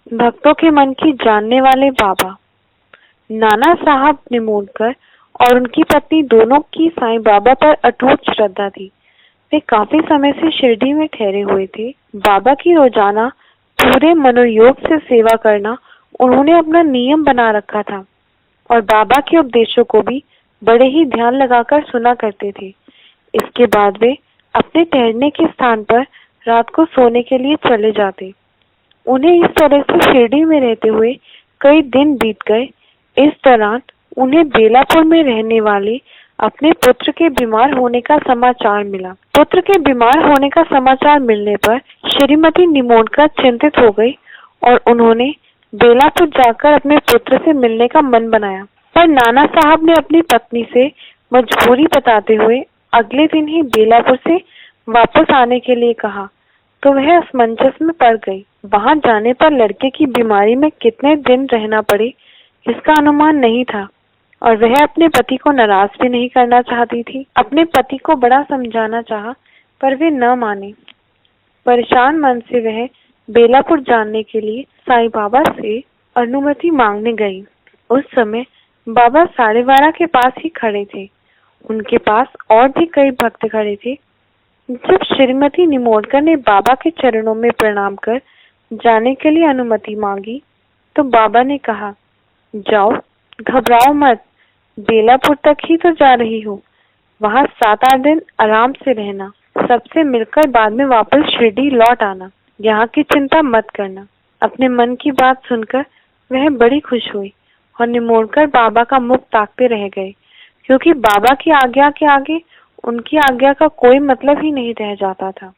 भक्तों के मन की जानने वाले बाबा। नाना साहब निमोणकर और उनकी पत्नी दोनों की साईं बाबा पर अटूट श्रद्धा थी। वे काफी समय से शिरडी में ठहरे हुए थे। बाबा की रोजाना पूरे मनोयोग से सेवा करना उन्होंने अपना नियम बना रखा था और बाबा के उपदेशों को भी बड़े ही ध्यान लगाकर सुना करते थे। इसके बाद वे अपने ठहरने के स्थान पर रात को सोने के लिए चले जाते। उन्हें इस तरह से शिरडी में रहते हुए कई दिन बीत गए। इस दौरान उन्हें बेलापुर में रहने वाले अपने पुत्र के बीमार होने का समाचार मिला। पुत्र के बीमार होने का समाचार मिलने पर श्रीमती निमोणकर चिंतित हो गई और उन्होंने बेलापुर जाकर अपने पुत्र से मिलने का मन बनाया। पर नाना साहब ने अपनी पत्नी से मजबूरी बताते हुए अगले दिन ही बेलापुर से वापस आने के लिए कहा, तो वह असमंजस में पड़ गई। वहां जाने पर लड़के की बीमारी में कितने दिन रहना पड़े इसका अनुमान नहीं था और वह अपने पति को नाराज भी नहीं करना चाहती थी। अपने पति को बड़ा समझाना चाहा पर वे न माने। परेशान मन से वह बेलापुर जाने के लिए साईं बाबा से अनुमति मांगने गई। उस समय बाबा 12:30 के पास ही खड़े थे। उनके पास और भी कई भक्त खड़े थे। जब श्रीमती निमोणकर ने बाबा के चरणों में प्रणाम कर जाने के लिए अनुमति मांगी तो बाबा ने कहा, जाओ, घबराओ मत, बेलापुर तक ही तो जा रही हो, वहां 7-8 दिन आराम से रहना, सबसे मिलकर बाद में वापस शिरडी लौट आना, यहाँ की चिंता मत करना। अपने मन की बात सुनकर वह बड़ी खुश हुई और निमोणकर बाबा का मुख ताकते रह गए, क्योंकि बाबा की आज्ञा के आगे उनकी आज्ञा का कोई मतलब ही नहीं रह जाता था।